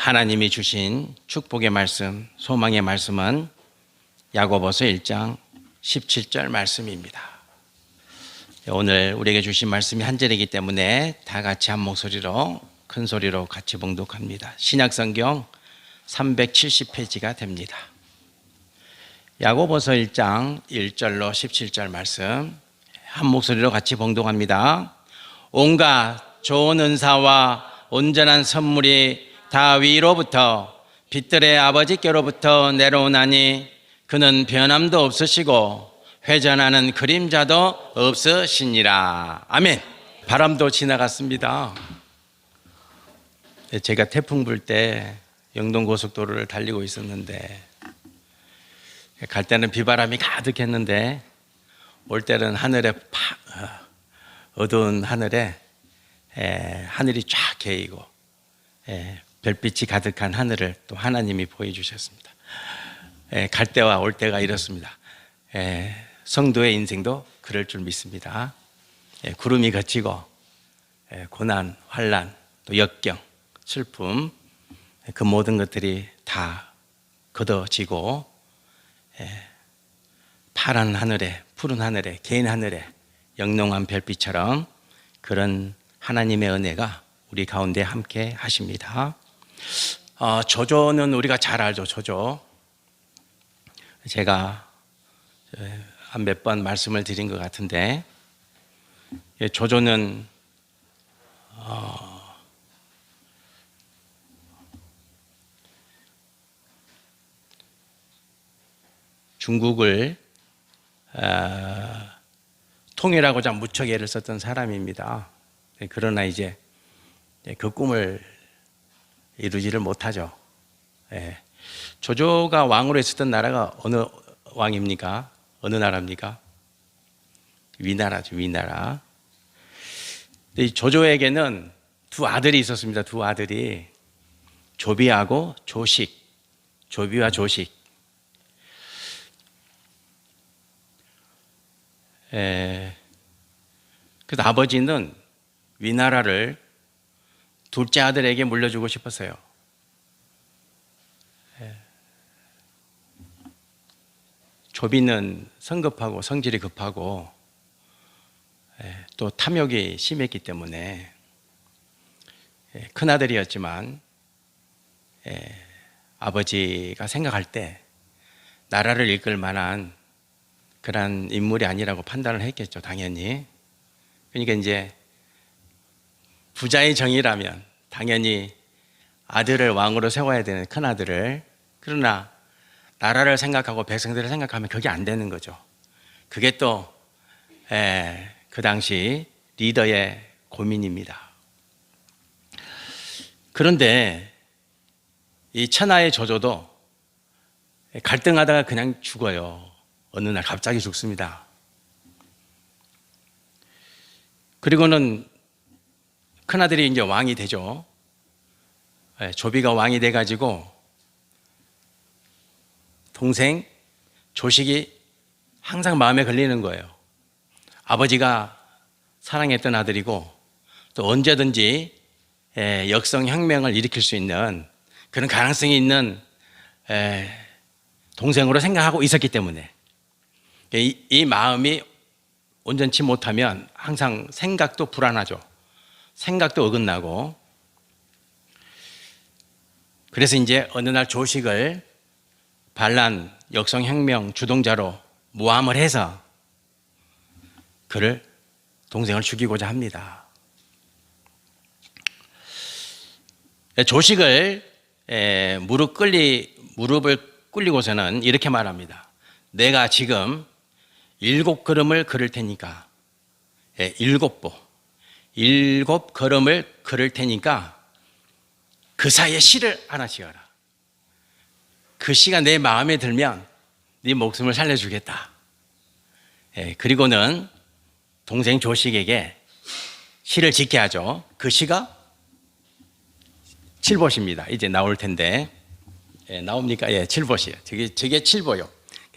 하나님이 주신 축복의 말씀, 소망의 말씀은 야고보서 1장 17절 말씀입니다. 오늘 우리에게 주신 말씀이 한 절이기 때문에 다 같이 한 목소리로 큰 소리로 같이 봉독합니다. 신약성경 370페이지가 됩니다. 야고보서 1장 1절로 17절 말씀 한 목소리로 같이 봉독합니다. 온갖 좋은 은사와 온전한 선물이 다 위로부터 빛들의 아버지께로부터 내려오나니 그는 변함도 없으시고 회전하는 그림자도 없으시니라. 아멘. 바람도 지나갔습니다. 제가 태풍 불 때 영동고속도로를 달리고 있었는데 갈 때는 비바람이 가득했는데 올 때는 하늘에 어두운 하늘에 하늘이 쫙 개이고 별빛이 가득한 하늘을 또 하나님이 보여주셨습니다. 갈 때와 올 때가 이렇습니다. 성도의 인생도 그럴 줄 믿습니다. 구름이 걷히고 고난, 환난, 또 역경, 슬픔 그 모든 것들이 다 걷어지고 파란 하늘에, 푸른 하늘에, 개인 하늘에 영롱한 별빛처럼 그런 하나님의 은혜가 우리 가운데 함께 하십니다. 조조는 우리가 잘 알죠. 조조. 제가 한 몇 번 말씀을 드린 것 같은데 조조는 중국을 통일하고자 무척 애를 썼던 사람입니다. 그러나 이제 그 꿈을 이루지를 못하죠. 조조가 왕으로 있었던 나라가 어느 왕입니까? 어느 나라입니까? 위나라죠. 위나라. 이 조조에게는 두 아들이 있었습니다. 두 아들이 조비하고 조식. 조비와 조식. 그래서 아버지는 위나라를 둘째 아들에게 물려주고 싶었어요. 조비는 성급하고 성질이 급하고 또 탐욕이 심했기 때문에 큰아들이었지만 아버지가 생각할 때 나라를 이끌 만한 그런 인물이 아니라고 판단을 했겠죠. 당연히. 그러니까 이제 부자의 정의라면 당연히 아들을 왕으로 세워야 되는 큰아들을, 그러나 나라를 생각하고 백성들을 생각하면 그게 안 되는 거죠. 그게 또 그 당시 리더의 고민입니다. 그런데 이 천하의 조조도 갈등하다가 그냥 죽어요. 어느 날 갑자기 죽습니다. 그리고는 큰아들이 이제 왕이 되죠. 조비가 왕이 돼가지고 동생 조식이 항상 마음에 걸리는 거예요. 아버지가 사랑했던 아들이고 또 언제든지 역성혁명을 일으킬 수 있는 그런 가능성이 있는 동생으로 생각하고 있었기 때문에 이 마음이 온전치 못하면 항상 생각도 불안하죠. 생각도 어긋나고. 그래서 이제 어느 날 조식을 반란 역성혁명 주동자로 모함을 해서 그를 동생을 죽이고자 합니다. 조식을 무릎을 꿇리고서는 이렇게 말합니다. 내가 지금 7걸음을 걸을 테니까 7걸음을 걸을 테니까 그 사이에 시를 하나 지어라. 그 시가 내 마음에 들면 네 목숨을 살려주겠다. 그리고는 동생 조식에게 시를 짓게 하죠. 그 시가 칠보시입니다. 이제 나올 텐데 나옵니까? 칠보시요. 저게 칠보요.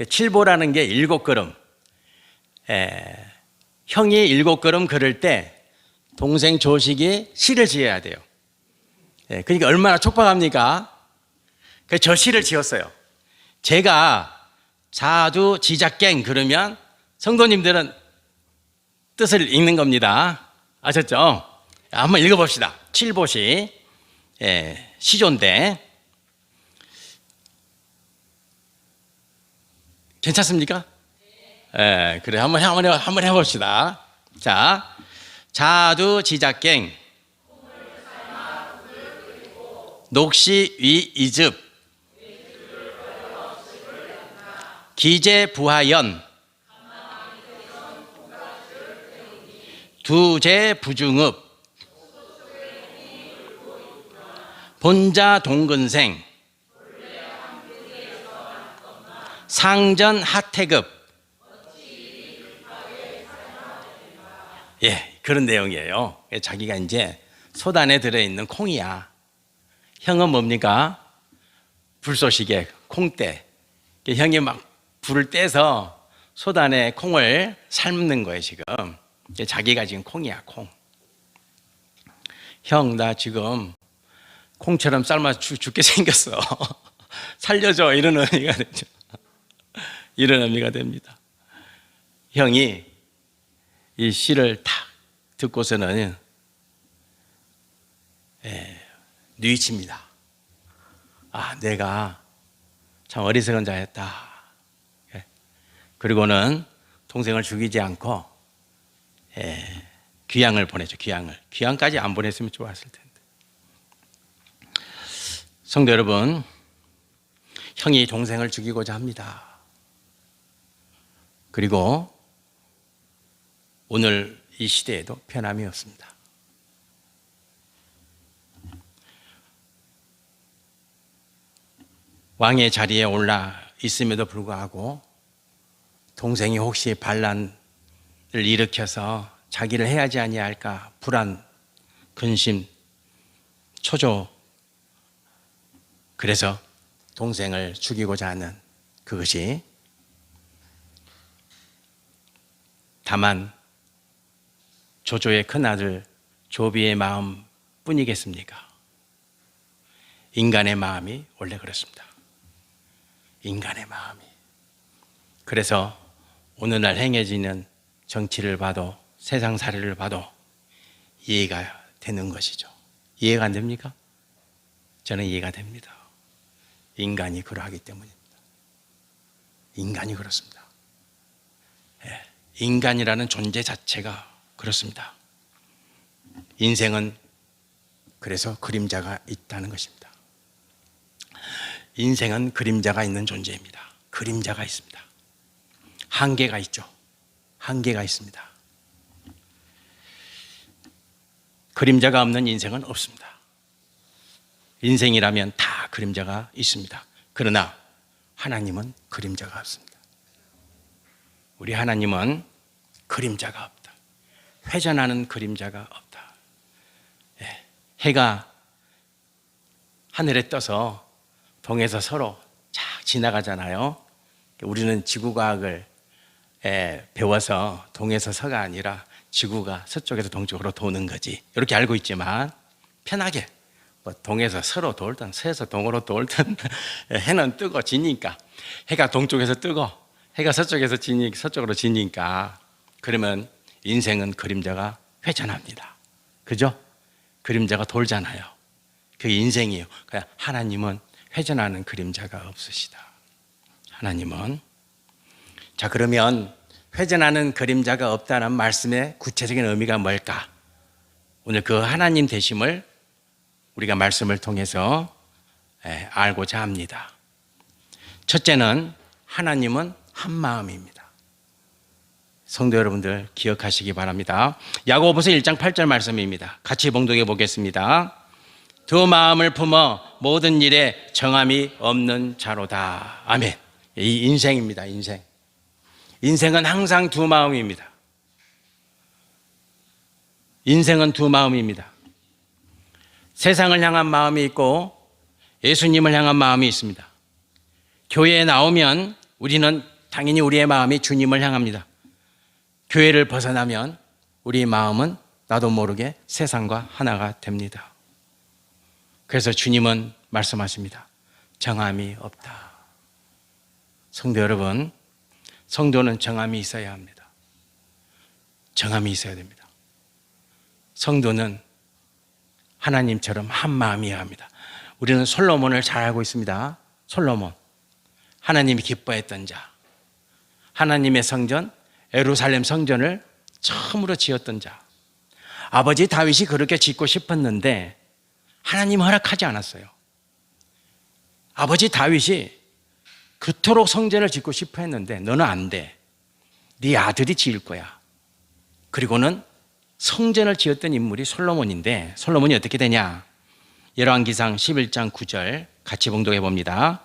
칠보라는 게 7걸음. 형이 7걸음 걸을 때 동생 조식이 시를 지어야 돼요. 그러니까 얼마나 촉박합니까? 그래서 저 시를 지었어요. 제가 자두지작갱 그러면 성도님들은 뜻을 읽는 겁니다. 아셨죠? 한번 읽어봅시다. 칠보시 시조인데 괜찮습니까? 그래 한번 해봅시다. 자, 자두지작갱 녹시 위이즙 기제부하연 두제부중읍 본자동근생 상전하태급 그런 내용이에요. 자기가 이제 소단에 들어있는 콩이야. 형은 뭡니까? 불쏘시개, 콩대. 형이 막 불을 떼서 소단에 콩을 삶는 거예요, 지금. 자기가 지금 콩이야, 콩. 형, 나 지금 콩처럼 삶아 죽게 생겼어. 살려줘. 이런 의미가 되죠. 이런 의미가 됩니다. 형이 이 시를 탁 듣고서는 뉘우칩니다. 아, 내가 참 어리석은 자였다. 그리고는 동생을 죽이지 않고 귀양을 보내죠. 귀양까지 안 보냈으면 좋았을 텐데. 성도 여러분, 형이 동생을 죽이고자 합니다. 그리고 오늘 이 시대에도 변함이 없습니다. 왕의 자리에 올라 있음에도 불구하고 동생이 혹시 반란을 일으켜서 자기를 해하지 아니할까 불안, 근심, 초조, 그래서 동생을 죽이고자 하는 그것이 다만 조조의 큰아들 조비의 마음 뿐이겠습니까? 인간의 마음이 원래 그렇습니다. 인간의 마음이. 그래서 오늘날 행해지는 정치를 봐도 세상 사례를 봐도 이해가 되는 것이죠. 이해가 안 됩니까? 저는 이해가 됩니다. 인간이 그러하기 때문입니다. 인간이 그렇습니다. 인간이라는 존재 자체가 그렇습니다. 인생은 그래서 그림자가 있다는 것입니다. 인생은 그림자가 있는 존재입니다. 그림자가 있습니다. 한계가 있죠. 한계가 있습니다. 그림자가 없는 인생은 없습니다. 인생이라면 다 그림자가 있습니다. 그러나 하나님은 그림자가 없습니다. 우리 하나님은 그림자가 없다. 회전하는 그림자가 없다. 해가 하늘에 떠서 동에서 서로 쫙 지나가잖아요. 우리는 지구과학을 배워서 동에서 서가 아니라 지구가 서쪽에서 동쪽으로 도는 거지 이렇게 알고 있지만 편하게 뭐 동에서 서로 돌든 서에서 동으로 돌든 해는 뜨고 지니까 해가 동쪽에서 뜨고 해가 서쪽에서 서쪽으로 지니까 그러면 인생은 그림자가 회전합니다. 그죠? 그림자가 돌잖아요. 그게 인생이에요. 그냥 하나님은 회전하는 그림자가 없으시다. 하나님은. 자, 그러면 회전하는 그림자가 없다는 말씀의 구체적인 의미가 뭘까? 오늘 그 하나님 되심을 우리가 말씀을 통해서 알고자 합니다. 첫째는 하나님은 한 마음입니다. 성도 여러분들 기억하시기 바랍니다. 야고보서 1장 8절 말씀입니다. 같이 봉독해 보겠습니다. 두 마음을 품어 모든 일에 정함이 없는 자로다. 아멘. 이 인생입니다. 인생. 인생은 항상 두 마음입니다. 인생은 두 마음입니다. 세상을 향한 마음이 있고 예수님을 향한 마음이 있습니다. 교회에 나오면 우리는 당연히 우리의 마음이 주님을 향합니다. 교회를 벗어나면 우리 마음은 나도 모르게 세상과 하나가 됩니다. 그래서 주님은 말씀하십니다. 정함이 없다. 성도 여러분, 성도는 정함이 있어야 합니다. 정함이 있어야 됩니다. 성도는 하나님처럼 한 마음이어야 합니다. 우리는 솔로몬을 잘 알고 있습니다. 솔로몬, 하나님이 기뻐했던 자, 하나님의 성전, 예루살렘 성전을 처음으로 지었던 자. 아버지 다윗이 그렇게 짓고 싶었는데 하나님 허락하지 않았어요. 아버지 다윗이 그토록 성전을 짓고 싶어 했는데 너는 안 돼. 네 아들이 지을 거야. 그리고는 성전을 지었던 인물이 솔로몬인데 솔로몬이 어떻게 되냐? 열왕기상 11장 9절 같이 봉독해 봅니다.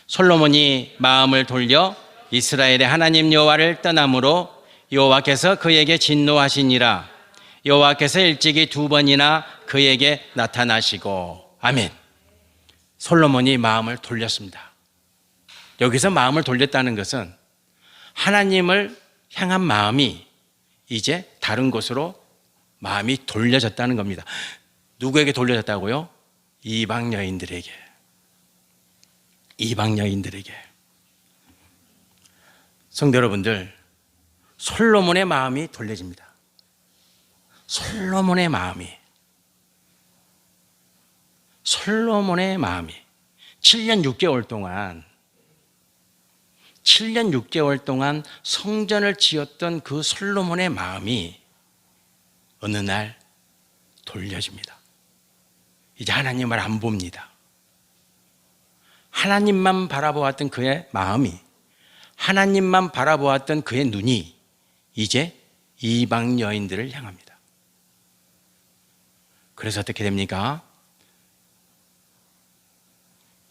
솔로몬이 마음을 돌려 이스라엘의 하나님 여호와를 떠남으로 여호와께서 그에게 진노하시니라. 여호와께서 일찍이 2번이나 그에게 나타나시고. 아멘. 솔로몬이 마음을 돌렸습니다. 여기서 마음을 돌렸다는 것은 하나님을 향한 마음이 이제 다른 곳으로 마음이 돌려졌다는 겁니다. 누구에게 돌려졌다고요? 이방 여인들에게. 이방 여인들에게. 성도 여러분들, 솔로몬의 마음이 돌려집니다. 솔로몬의 마음이 7년 6개월 동안 성전을 지었던 그 솔로몬의 마음이 어느 날 돌려집니다. 이제 하나님을 안 봅니다. 하나님만 바라보았던 그의 마음이, 하나님만 바라보았던 그의 눈이 이제 이방 여인들을 향합니다. 그래서 어떻게 됩니까?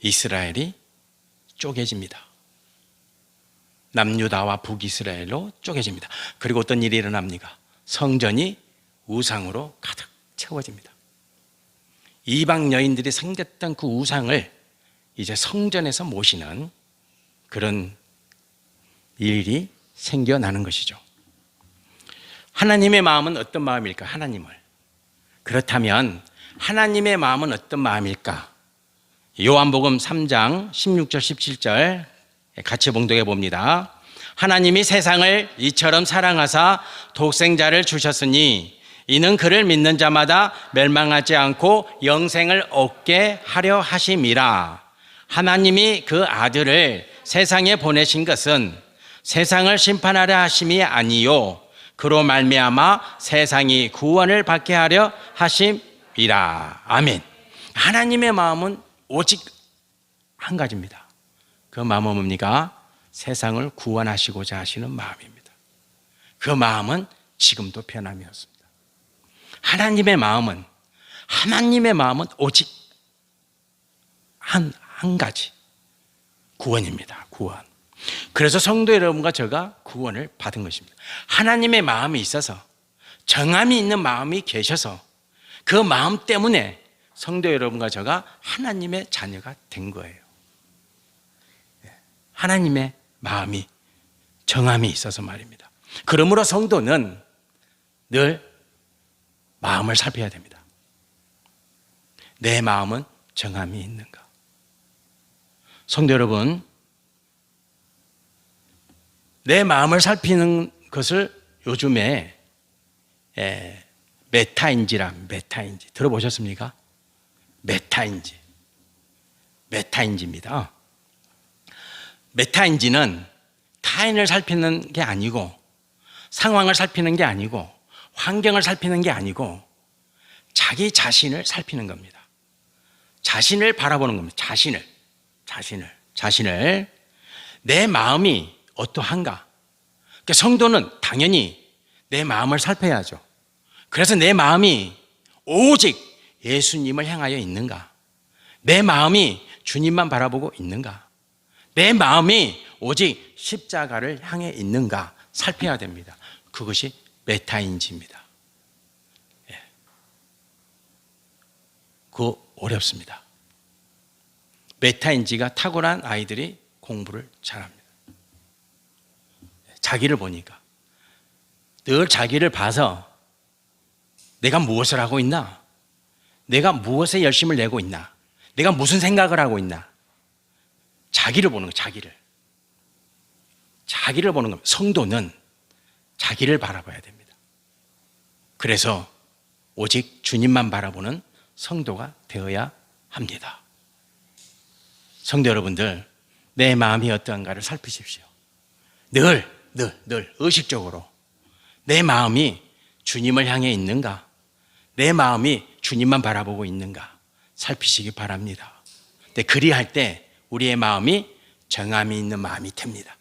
이스라엘이 쪼개집니다. 남유다와 북이스라엘로 쪼개집니다. 그리고 어떤 일이 일어납니까? 성전이 우상으로 가득 채워집니다. 이방 여인들이 섬겼던 그 우상을 이제 성전에서 모시는 그런 일이 생겨나는 것이죠. 하나님의 마음은 어떤 마음일까? 하나님을. 그렇다면 하나님의 마음은 어떤 마음일까? 요한복음 3장 16절 17절 같이 봉독해 봅니다. 하나님이 세상을 이처럼 사랑하사 독생자를 주셨으니 이는 그를 믿는 자마다 멸망하지 않고 영생을 얻게 하려 하심이라. 하나님이 그 아들을 세상에 보내신 것은 세상을 심판하려 하심이 아니요 그로 말미암아 세상이 구원을 받게 하려 하심이라. 아멘. 하나님의 마음은 오직 한 가지입니다. 그 마음은 뭡니까? 세상을 구원하시고자 하시는 마음입니다. 그 마음은 지금도 변함이 없습니다. 하나님의 마음은 오직 한 가지, 구원입니다. 구원. 그래서 성도 여러분과 제가 구원을 받은 것입니다. 하나님의 마음이 있어서, 정함이 있는 마음이 계셔서 그 마음 때문에 성도 여러분과 제가 하나님의 자녀가 된 거예요. 하나님의 마음이, 정함이 있어서 말입니다. 그러므로 성도는 늘 마음을 살펴야 됩니다. 내 마음은 정함이 있는가? 성도 여러분, 내 마음을 살피는 것을 요즘에 메타인지 들어보셨습니까? 메타인지입니다. 메타인지는 타인을 살피는 게 아니고 상황을 살피는 게 아니고 환경을 살피는 게 아니고 자기 자신을 살피는 겁니다. 자신을 바라보는 겁니다. 자신을 내 마음이 어떠한가? 그러니까 성도는 당연히 내 마음을 살펴야죠. 그래서 내 마음이 오직 예수님을 향하여 있는가? 내 마음이 주님만 바라보고 있는가? 내 마음이 오직 십자가를 향해 있는가? 살펴야 됩니다. 그것이 메타인지입니다. 그거 어렵습니다. 메타인지가 탁월한 아이들이 공부를 잘합니다. 자기를 보니까 늘 자기를 봐서 내가 무엇을 하고 있나? 내가 무엇에 열심을 내고 있나? 내가 무슨 생각을 하고 있나? 자기를 보는 거예요. 자기를 보는 겁니다. 성도는 자기를 바라봐야 됩니다. 그래서 오직 주님만 바라보는 성도가 되어야 합니다. 성도 여러분들, 내 마음이 어떠한가를 살피십시오. 늘 의식적으로 내 마음이 주님을 향해 있는가, 내 마음이 주님만 바라보고 있는가 살피시기 바랍니다. 근데 그리할 때 우리의 마음이 정함이 있는 마음이 됩니다.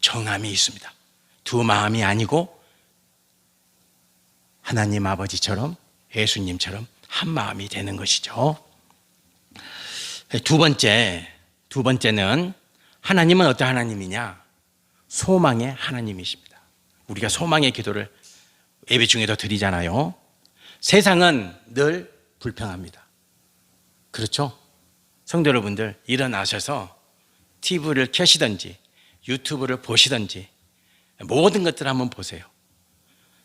정함이 있습니다. 두 마음이 아니고 하나님 아버지처럼 예수님처럼 한 마음이 되는 것이죠. 두 번째는 하나님은 어떤 하나님이냐? 소망의 하나님이십니다. 우리가 소망의 기도를 예배 중에도 드리잖아요. 세상은 늘 불평합니다. 그렇죠? 성도 여러분들, 일어나셔서 TV를 켜시든지 유튜브를 보시든지 모든 것들을 한번 보세요.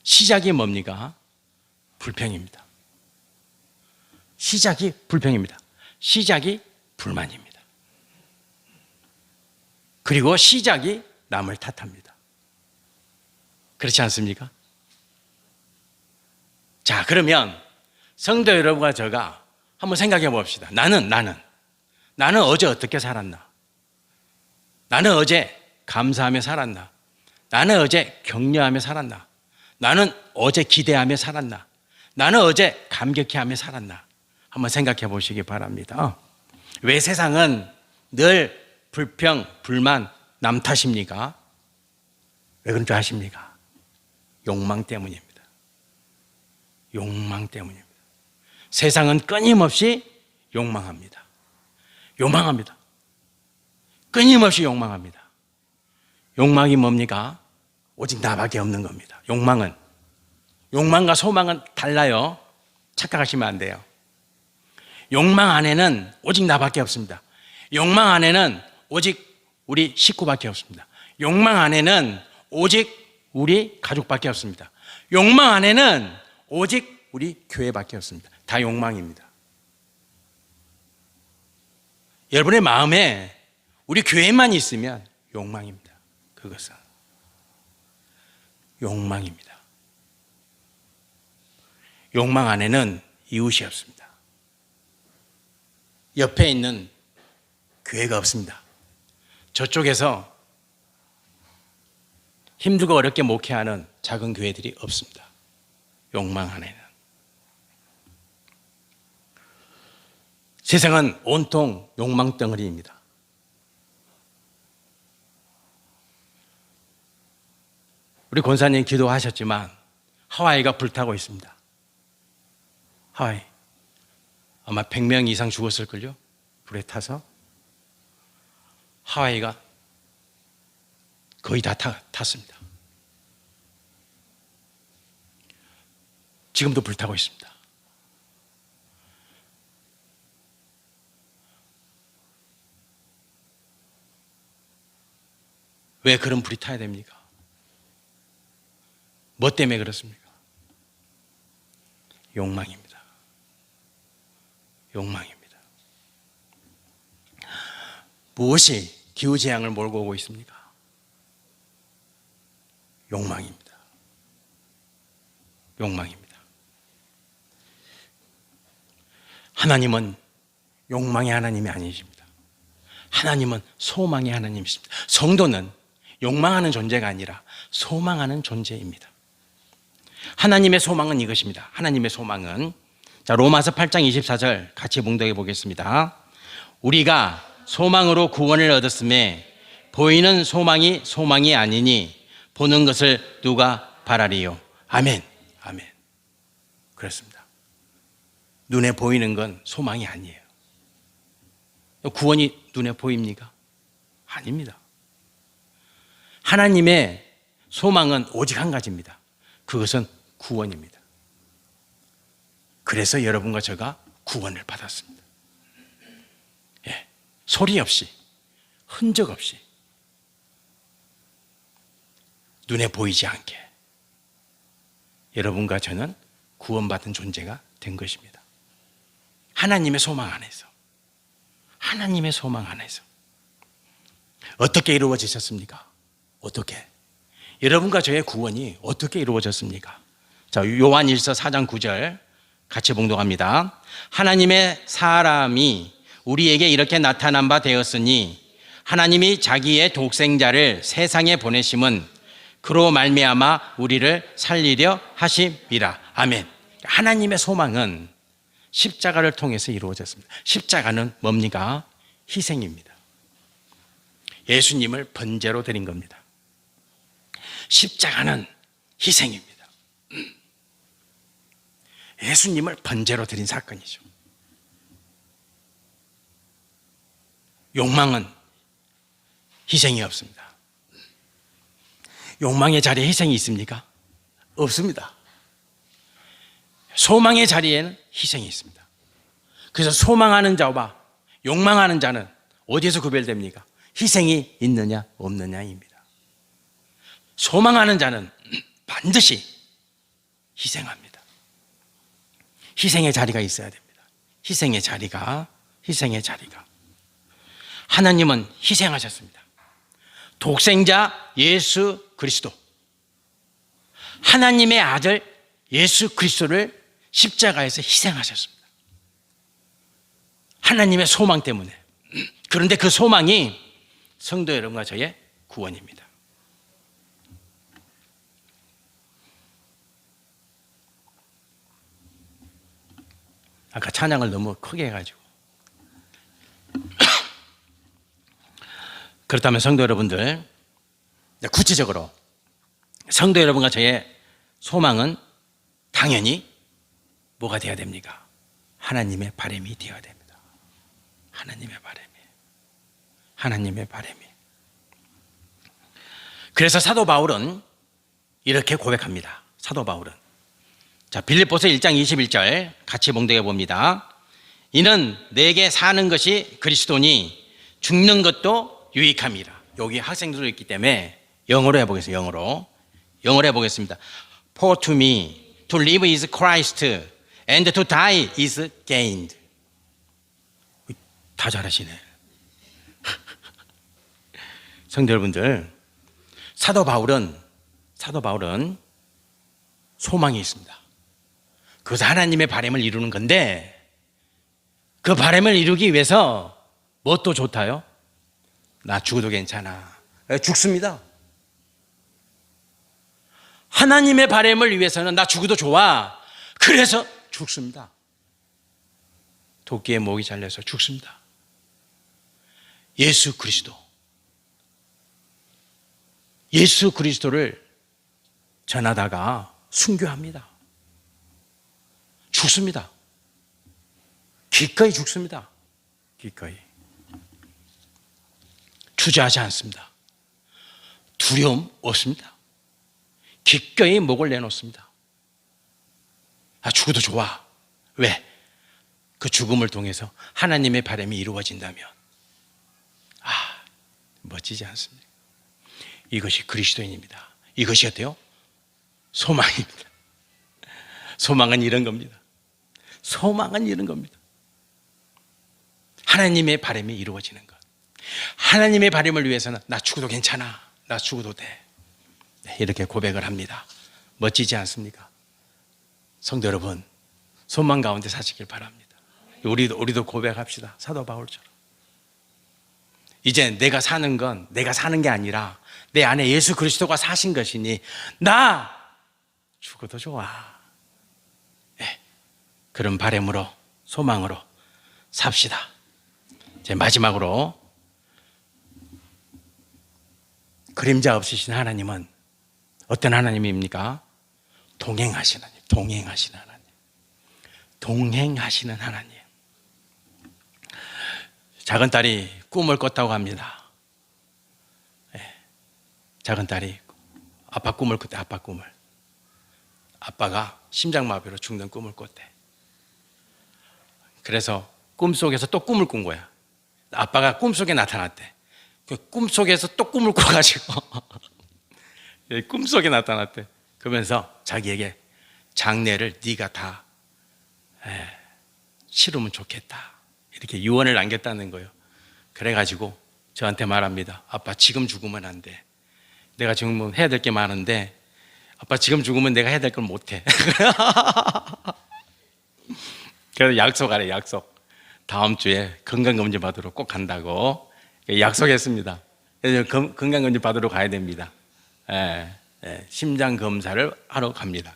시작이 뭡니까? 불평입니다. 시작이 불평입니다. 시작이 불만입니다. 그리고 시작이 남을 탓합니다. 그렇지 않습니까? 자, 그러면 성도 여러분과 제가 한번 생각해 봅시다. 나는 어제 어떻게 살았나? 나는 어제 감사하며 살았나? 나는 어제 격려하며 살았나? 나는 어제 기대하며 살았나? 나는 어제 감격해하며 살았나? 한번 생각해 보시기 바랍니다. 왜 세상은 늘 불평, 불만, 남 탓입니까? 왜 그런 줄 아십니까? 욕망 때문입니다. 욕망 때문입니다. 세상은 끊임없이 욕망합니다. 욕망합니다. 끊임없이 욕망합니다. 욕망이 뭡니까? 오직 나밖에 없는 겁니다. 욕망과 소망은 달라요. 착각하시면 안 돼요. 욕망 안에는 오직 나밖에 없습니다. 욕망 안에는 오직 우리 식구밖에 없습니다. 욕망 안에는 오직 우리 가족밖에 없습니다. 욕망 안에는 오직 우리 교회밖에 없습니다. 다 욕망입니다. 여러분의 마음에 우리 교회만 있으면 욕망입니다. 그것은 욕망입니다. 욕망 안에는 이웃이 없습니다. 옆에 있는 교회가 없습니다. 저쪽에서 힘들고 어렵게 목회하는 작은 교회들이 없습니다. 욕망 안에는. 세상은 온통 욕망 덩어리입니다. 우리 권사님 기도하셨지만 하와이가 불타고 있습니다. 하와이 아마 100명 이상 죽었을걸요? 불에 타서. 하와이가 거의 다 탔습니다. 지금도 불타고 있습니다. 왜 그런 불이 타야 됩니까? 뭐 때문에 그렇습니까? 욕망입니다. 욕망입니다. 무엇이 기후재앙을 몰고 오고 있습니까? 욕망입니다. 욕망입니다. 하나님은 욕망의 하나님이 아니십니다. 하나님은 소망의 하나님이십니다. 성도는 욕망하는 존재가 아니라 소망하는 존재입니다. 하나님의 소망은 이것입니다. 하나님의 소망은, 자, 로마서 8장 24절 같이 봉독해 보겠습니다. 우리가 소망으로 구원을 얻었음에 보이는 소망이 아니니 보는 것을 누가 바라리요. 아멘. 아멘. 그렇습니다. 눈에 보이는 건 소망이 아니에요. 구원이 눈에 보입니까? 아닙니다. 하나님의 소망은 오직 한 가지입니다. 그것은 구원입니다. 그래서 여러분과 제가 구원을 받았습니다. 예, 소리 없이, 흔적 없이, 눈에 보이지 않게 여러분과 저는 구원받은 존재가 된 것입니다. 하나님의 소망 안에서. 하나님의 소망 안에서. 어떻게 이루어지셨습니까? 어떻게? 여러분과 저의 구원이 어떻게 이루어졌습니까? 자, 요한일서 4장 9절 같이 봉독합니다. 하나님의 사람이 우리에게 이렇게 나타난 바 되었으니 하나님이 자기의 독생자를 세상에 보내심은 그로 말미암아 우리를 살리려 하심이라. 아멘. 하나님의 소망은 십자가를 통해서 이루어졌습니다. 십자가는 뭡니까? 희생입니다. 예수님을 번제로 드린 겁니다. 십자가는 희생입니다. 예수님을 번제로 드린 사건이죠. 욕망은 희생이 없습니다. 욕망의 자리에 희생이 있습니까? 없습니다. 소망의 자리에는 희생이 있습니다. 그래서 소망하는 자와 욕망하는 자는 어디에서 구별됩니까? 희생이 있느냐 없느냐입니다. 소망하는 자는 반드시 희생합니다. 희생의 자리가 있어야 됩니다. 희생의 자리가. 하나님은 희생하셨습니다. 독생자 예수 그리스도, 하나님의 아들 예수 그리스도를 십자가에서 희생하셨습니다. 하나님의 소망 때문에. 그런데 그 소망이 성도 여러분과 저의 구원입니다. 아까 찬양을 너무 크게 해가지고. 그렇다면 성도 여러분들, 구체적으로 성도 여러분과 저의 소망은 당연히 뭐가 되어야 됩니까? 하나님의 바람이 되어야 됩니다. 하나님의 바람이. 그래서 사도 바울은 이렇게 고백합니다. 사도 바울은. 자, 빌립보서 1장 21절 같이 봉독해 봅니다. 이는 내게 사는 것이 그리스도니 죽는 것도 유익함이라. 여기 학생들도 있기 때문에 영어로 해보겠습니다. 영어로 해보겠습니다. For to me to live is Christ and to die is gained. 다 잘하시네. 성도 여러분들, 사도 바울은 소망이 있습니다. 그것은 하나님의 바람을 이루는 건데, 그 바람을 이루기 위해서 뭣도 좋다요? 나 죽어도 괜찮아. 죽습니다. 하나님의 바람을 위해서는 나 죽어도 좋아. 그래서 죽습니다. 도끼에 목이 잘려서 죽습니다. 예수 그리스도를 전하다가 순교합니다. 죽습니다. 기꺼이 죽습니다. 기꺼이. 주저하지 않습니다. 두려움 없습니다. 기꺼이 목을 내놓습니다. 죽어도 좋아. 왜? 그 죽음을 통해서 하나님의 바람이 이루어진다면. 멋지지 않습니까? 이것이 그리스도인입니다. 이것이 어때요? 소망입니다. 소망은 이런 겁니다. 하나님의 바람이 이루어지는 것. 하나님의 바람을 위해서는 나 죽어도 괜찮아. 나 죽어도 돼. 이렇게 고백을 합니다. 멋지지 않습니까? 성도 여러분, 소망 가운데 사시길 바랍니다. 우리도 고백합시다. 사도 바울처럼. 이제 내가 사는 건 내가 사는 게 아니라 내 안에 예수 그리스도가 사신 것이니 나 죽어도 좋아. 그런 바람으로, 소망으로 삽시다. 이제 마지막으로, 그림자 없으신 하나님은 어떤 하나님입니까? 동행하시는 하나님. 작은 딸이 꿈을 꿨다고 합니다. 작은 딸이 아빠 꿈을 꿨대. 아빠가 심장마비로 죽는 꿈을 꿨대. 그래서 꿈속에서 또 꿈을 꾼 거야. 아빠가 꿈속에 나타났대. 그 꿈속에서 또 꿈을 꿔가지고 꿈속에 나타났대. 그러면서 자기에게 장례를 네가 다 치르면 좋겠다. 이렇게 유언을 남겼다는 거예요. 그래가지고 저한테 말합니다. 아빠 지금 죽으면 안 돼. 내가 지금 해야 될 게 많은데 아빠 지금 죽으면 내가 해야 될 걸 못해. 그래서 약속하래, 약속. 다음 주에 건강검진 받으러 꼭 간다고 약속했습니다. 그래서 건강검진 받으러 가야 됩니다. 심장 검사를 하러 갑니다.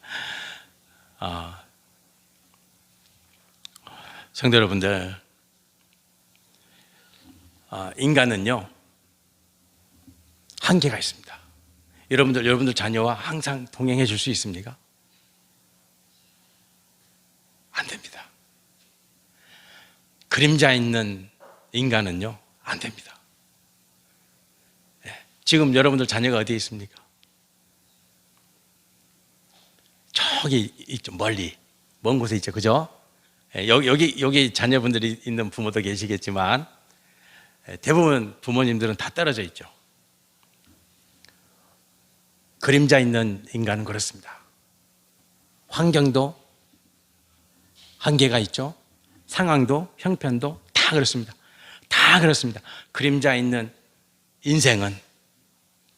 성도 여러분들, 인간은요 한계가 있습니다. 여러분들 자녀와 항상 동행해 줄 수 있습니까? 안 됩니다. 그림자 있는 인간은요 안 됩니다. 지금 여러분들 자녀가 어디에 있습니까? 저기 있죠, 멀리 먼 곳에 있죠, 그죠? 여기 자녀분들이 있는 부모도 계시겠지만 대부분 부모님들은 다 떨어져 있죠. 그림자 있는 인간은 그렇습니다. 환경도 한계가 있죠. 상황도 형편도 다 그렇습니다. 다 그렇습니다. 그림자 있는 인생은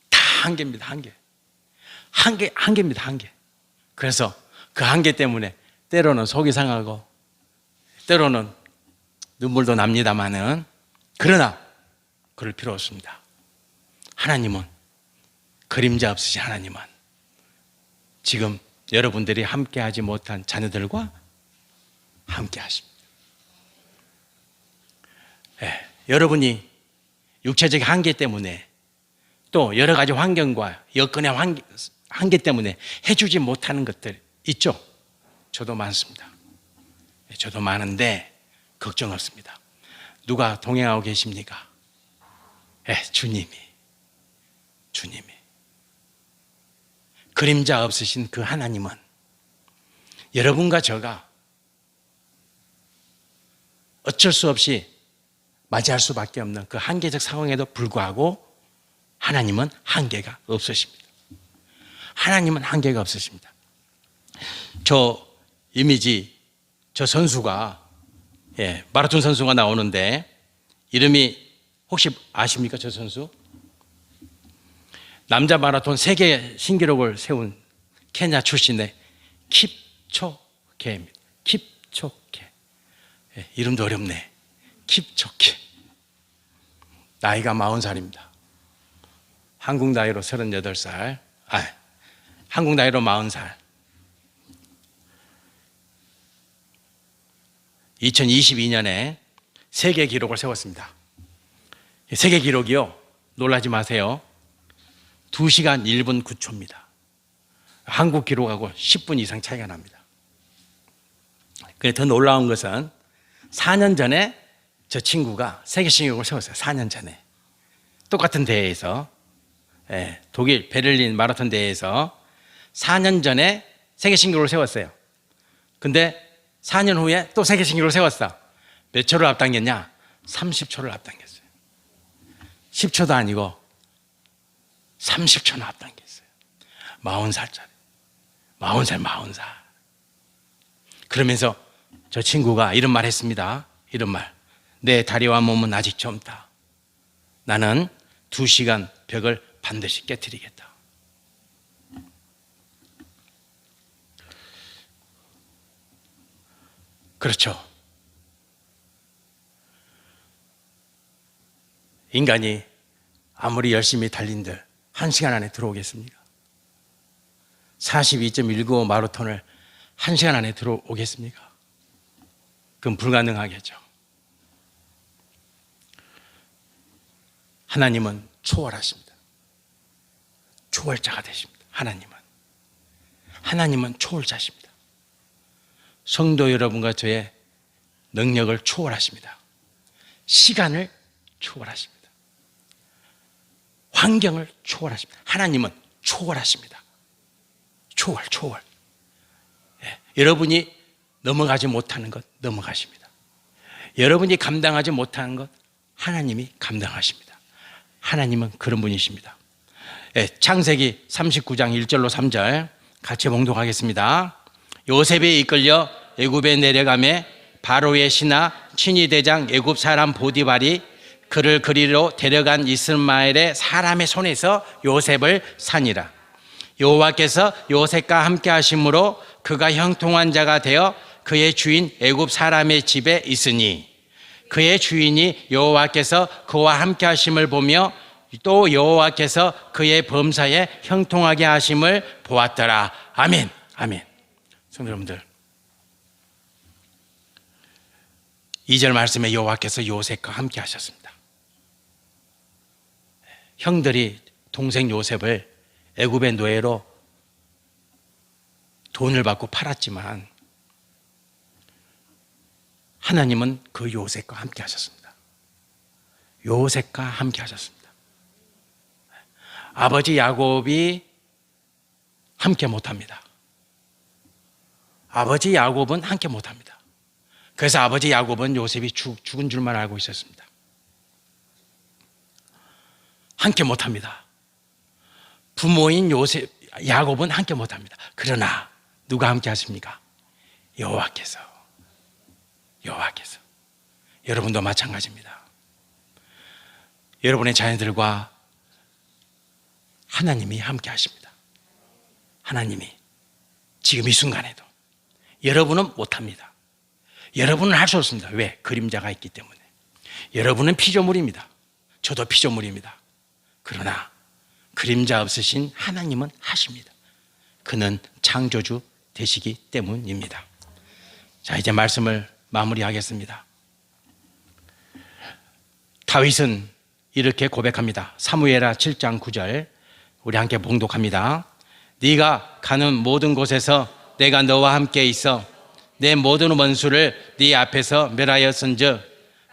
다 한계입니다. 한계입니다. 한계. 그래서 그 한계 때문에 때로는 속이 상하고 때로는 눈물도 납니다마는, 그러나 그럴 필요 없습니다. 하나님은, 그림자 없으신 하나님은 지금 여러분들이 함께하지 못한 자녀들과 함께 하십니다. 여러분이 육체적 한계 때문에 또 여러 가지 환경과 여건의 한계 때문에 해주지 못하는 것들 있죠. 저도 많습니다. 저도 많은데 걱정 없습니다. 누가 동행하고 계십니까? 주님이. 그림자 없으신 그 하나님은 여러분과 저가 어쩔 수 없이 맞이할 수밖에 없는 그 한계적 상황에도 불구하고 하나님은 한계가 없으십니다. 하나님은 한계가 없으십니다. 저 이미지, 저 선수가 마라톤 선수가 나오는데 이름이 혹시 아십니까? 저 선수? 남자 마라톤 세계 신기록을 세운 케냐 출신의 킵초게입니다. 킵초게. 이름도 어렵네. 킵초게. 나이가 40살입니다. 한국 나이로 38살. 한국 나이로 40살. 2022년에 세계 기록을 세웠습니다. 세계 기록이요, 놀라지 마세요. 2시간 1분 9초입니다. 한국 기록하고 10분 이상 차이가 납니다. 그런데 더 놀라운 것은 4년 전에 저 친구가 세계 신기록을 세웠어요. 4년 전에 똑같은 대회에서, 독일 베를린 마라톤 대회에서 4년 전에 세계 신기록을 세웠어요. 근데 4년 후에 또 세계 신기록을 세웠어. 몇 초를 앞당겼냐? 30초를 앞당겼어요. 10초도 아니고 30초나 앞당겼어요. 40살짜리. 40살. 그러면서 저 친구가 이런 말 했습니다. 이런 말. 내 다리와 몸은 아직 젊다. 나는 2시간 벽을 반드시 깨트리겠다. 그렇죠. 인간이 아무리 열심히 달린들 1시간 안에 들어오겠습니까? 42.195 마라톤을 1시간 안에 들어오겠습니까? 그건 불가능하겠죠. 하나님은 초월하십니다. 초월자가 되십니다. 하나님은 초월자십니다. 성도 여러분과 저의 능력을 초월하십니다. 시간을 초월하십니다. 환경을 초월하십니다. 하나님은 초월하십니다. 초월. 여러분이 넘어가지 못하는 것 넘어가십니다. 여러분이 감당하지 못하는 것 하나님이 감당하십니다. 하나님은 그런 분이십니다. 창세기 39장 1절로 3절 같이 봉독하겠습니다. 요셉에 이끌려 애굽에 내려가매 바로의 신하 친위 대장 애굽 사람 보디발이 그를 그리로 데려간 이스마엘의 사람의 손에서 요셉을 산이라. 여호와께서 요셉과 함께 하심으로 그가 형통한 자가 되어 그의 주인 애굽 사람의 집에 있으니 그의 주인이 여호와께서 그와 함께 하심을 보며 또 여호와께서 그의 범사에 형통하게 하심을 보았더라. 아멘. 아멘. 성도 여러분들, 2절 말씀에 여호와께서 요셉과 함께 하셨습니다. 형들이 동생 요셉을 애굽의 노예로 돈을 받고 팔았지만 하나님은 그 요셉과 함께 하셨습니다. 요셉과 함께 하셨습니다. 아버지 야곱이 함께 못합니다. 아버지 야곱은 함께 못합니다. 그래서 아버지 야곱은 요셉이 죽은 줄만 알고 있었습니다. 함께 못합니다. 부모인 야곱은 함께 못합니다. 그러나 누가 함께 하십니까? 여호와께서. 여러분도 마찬가지입니다. 여러분의 자녀들과 하나님이 함께 하십니다. 하나님이 지금 이 순간에도. 여러분은 못합니다. 여러분은 할 수 없습니다. 왜? 그림자가 있기 때문에. 여러분은 피조물입니다. 저도 피조물입니다. 그러나 그림자 없으신 하나님은 하십니다. 그는 창조주 되시기 때문입니다. 자, 이제 말씀을 마무리하겠습니다. 다윗은 이렇게 고백합니다. 사무엘하 7장 9절 우리 함께 봉독합니다. 네가 가는 모든 곳에서 내가 너와 함께 있어 내 모든 원수를 네 앞에서 멸하였은즉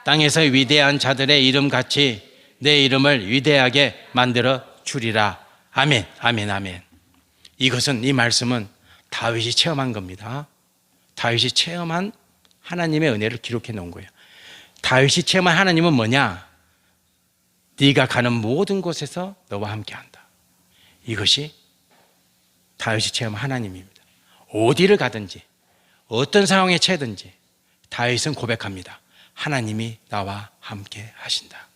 땅에서 위대한 자들의 이름같이 내 이름을 위대하게 만들어 주리라. 아멘. 아멘. 아멘. 이것은, 이 말씀은 다윗이 체험한 겁니다. 다윗이 체험한 하나님의 은혜를 기록해 놓은 거예요. 다윗이 체험한 하나님은 뭐냐? 네가 가는 모든 곳에서 너와 함께한다. 이것이 다윗이 체험한 하나님입니다. 어디를 가든지 어떤 상황에 처해든지 다윗은 고백합니다. 하나님이 나와 함께 하신다.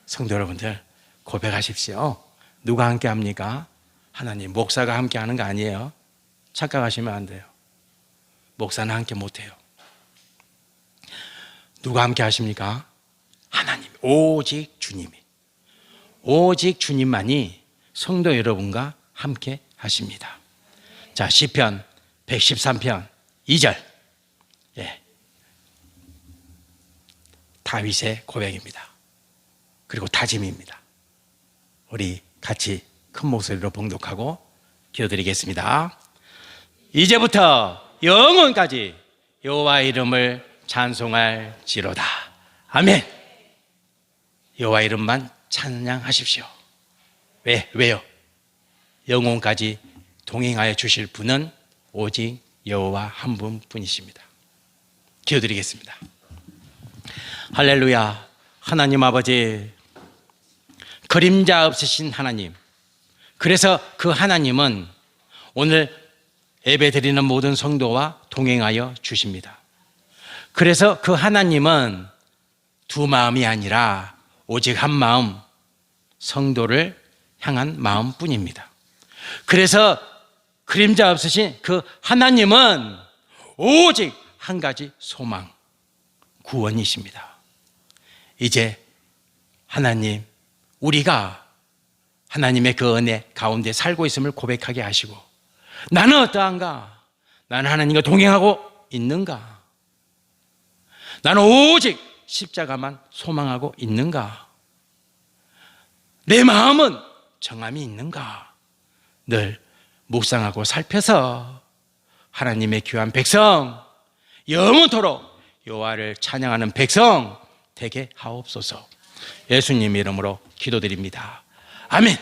성도 여러분들, 고백하십시오. 누가 함께 합니까? 하나님. 목사가 함께 하는 거 아니에요. 착각하시면 안 돼요. 목사는 함께 못해요. 누가 함께 하십니까? 하나님. 오직 주님이. 오직 주님만이 성도 여러분과 함께 하십니다. 자, 시편 113편 2절. 예. 다윗의 고백입니다. 그리고 다짐입니다. 우리 같이 큰 목소리로 봉독하고 기도드리겠습니다. 이제부터 영원까지 여호와 이름을 찬송할지로다. 아멘. 여호와 이름만 찬양하십시오. 왜요? 영원까지 동행하여 주실 분은 오직 여호와 한 분뿐이십니다. 기도드리겠습니다. 할렐루야. 하나님 아버지, 그림자 없으신 하나님, 그래서 그 하나님은 오늘 예배드리는 모든 성도와 동행하여 주십니다. 그래서 그 하나님은 두 마음이 아니라 오직 한 마음, 성도를 향한 마음뿐입니다. 그래서 그림자 없으신 그 하나님은 오직 한 가지 소망, 구원이십니다. 이제 하나님, 우리가 하나님의 그 은혜 가운데 살고 있음을 고백하게 하시고, 나는 어떠한가? 나는 하나님과 동행하고 있는가? 나는 오직 십자가만 소망하고 있는가? 내 마음은 정함이 있는가? 늘 묵상하고 살펴서 하나님의 귀한 백성, 영원토록 여호와를 찬양하는 백성 되게 하옵소서. 예수님 이름으로 기도드립니다. 아멘.